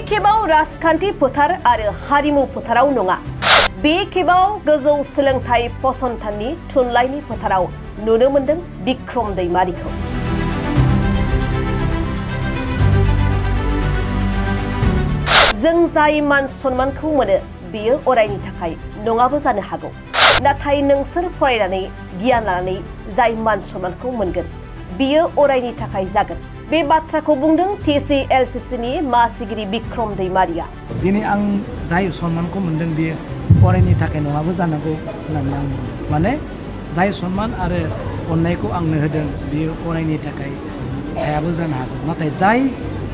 खेबाव राजखान्थि फोथार आरो हारिमु फोथाराव नङा, बे खेबाव गोजौ सोलोंथाइ फसंथाननि थुनलाइनि फोथाराव नुनो मोनदों बिक्रम दैमारिखौ। जों जाय मान सन्मानखौ मोनो बेयो अरायनि थाखाय नङाबो जानो हागौ, नाथाय नोंसोर फरायनानै गियान लानानै जाय मान सन्मानखौ मोनगोन बियो अरायनि थाखाय जागोन। बे बाथ्राखौ बुंदों TCLCCनि मासिगिरि बिक्रम दैमारिया। दिनै आं जाय सन्मानखौ मोनदों बियो अरायनि थाखाय नङाबो जानांगौ होननानै आं बुङो। माने जाय सन्मान आरो अननायखौ आंनो होदों बियो अरायनि थाखाय थायाबो जानो हागौ, नाथाय जाय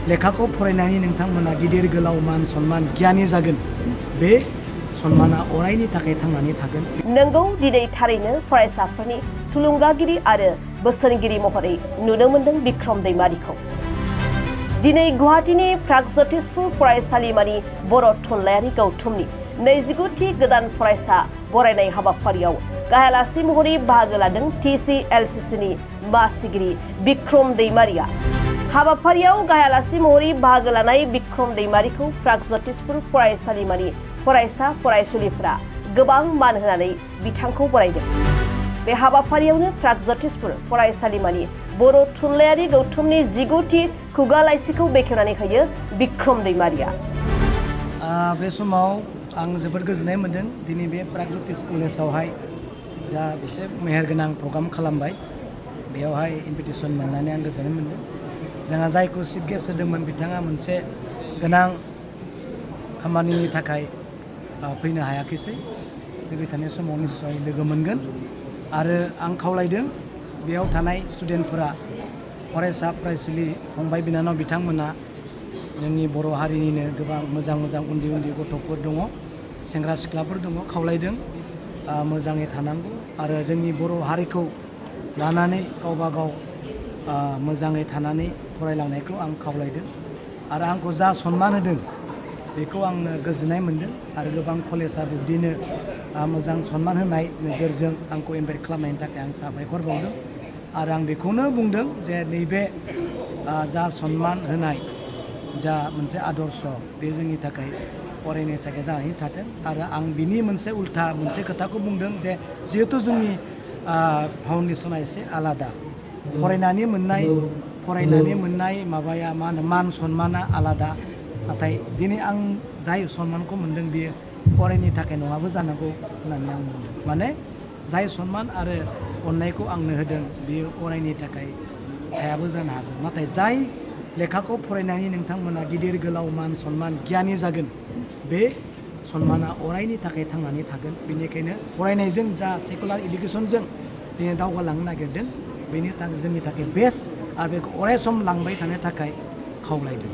लेखाखौ फरायनानै नोंथांमोना गिदिर गोलाव मान सन्मान गियानि जागोन बे सन्माना अरायनि थाखाय थांनानै थागोन। नंगौ, दिनै थारैनो फरायसाफोरनि थुलुंगागिरि आरो बोसोनगिरि महरै नुनो मोनदों बिक्रम दैमारिखौ। दिनै गुवाहाटीनि प्रागज्यतिसपुर फरायसालिमानि बर' थुनलाइयारि गौथुमनि 29थि गोदान फरायसा बरायनाय हाबाफारियाव गाहाय आलासि महरै बाहागो लादों TCLCCनि मासिगिरि बिक्रम दैमारिया। हाबाफारियाव गाहाय आलासि महरै बाहागो लानाय बिक्रम दैमारिखौ प्रागज्यतिसपुर फरायसालिमानि फरायसा फरायसुलिफोरा गोबां मान होनानै बिथांखौ बरायदों। बे हाबाफारियावनो प्रागज्यतिसपुर फरायसालिमानि बर' थुनलाइयारि गौथुमनि 19थि खुगा लाइसिखौ बेखेवनानै होयो बिक्रम दैमारिया। बे समाव आं जोबोद गोजोननाय मोन्दों। दिनै बे प्रागज्यतिस कलेजावहाय जा एसे मेहेरगोनां प्रग्राम खालामबाय, बेयावहाय इनभिटेसन मोननानै आं गोजोननाय मोन्दों। जोंहा जायखौ चिफ गेस्ट होदोंमोन बिथाङा मोनसे गोनां खामानिनि थाखाय फैनो हायाखैसै। फैबाय थानाय समाव निस्सय लोगो मोनगोन आरो आं खावलायदों बेयाव थानाय स्टुडेन्टफोरा, फरायसा फरायसुलि फंबाय बिनानाव बिथांमोना जोंनि बर' हारिनिनो गोबां मोजां मोजां उन्दै उन्दै गथ'फोर दङ, सेंग्रा सिख्लाफोर दङ। खावलायदों मोजाङै थानांगौ आरो जोंनि बर' हारिखौ लानानै गावबा गाव मोजाङै थानानै फरायलांनायखौ आं खावलायदों आरो आंखौ जा सन्मान होदों बेखौ आङो गोजोननाय मोन्दों आरो गोबां कलेजा बिब्दिनो मोजां सन्मान होनाय नोजोरजों आंखौ इनभाइट खालामनायनि थाखाय आं साबायखर बावदों आरो आं बेखौनो बुंदों जे नैबे जा सन्मान होनाय जा मोनसे आदर्श बे जोंनि थाखाय अरायनि थाखाय जानानै थाथों। आरो आं बिनि मोनसे उल्था मोनसे खोथाखौ बुंदों जे जिहेथु जोंनि फाउन्डेसना एसे आलादा, फरायनानै मोननाय माबाया मा होनो मान सन्माना आलादा, नाथाय दिनै आं जाय सन्मानखौ मोनदों बियो अरायनि थाखाय नङाबो जानांगौ होननानै आं बुंदों। माने जाय सन्मान आरो अननायखौ आंनो होदों बियो अरायनि थाखाय थायाबो जानो हागौ, नाथाय जाय लेखाखौ फरायनानै नोंथांमोना गिदिर गोलाव मान सन्मान गियानि जागोन बे सन्माना अरायनि थाखाय थांनानै थागोन। बेनिखायनो फरायनायजों जा सेकुलार इडुकेसनजों दिनै दावगालांनो नागिरदों बेनि थाखाय जोंनि थाखाय बेस्ट आरो बेखौ अराय सम लांबाय थानो थाखाय खावलायदों।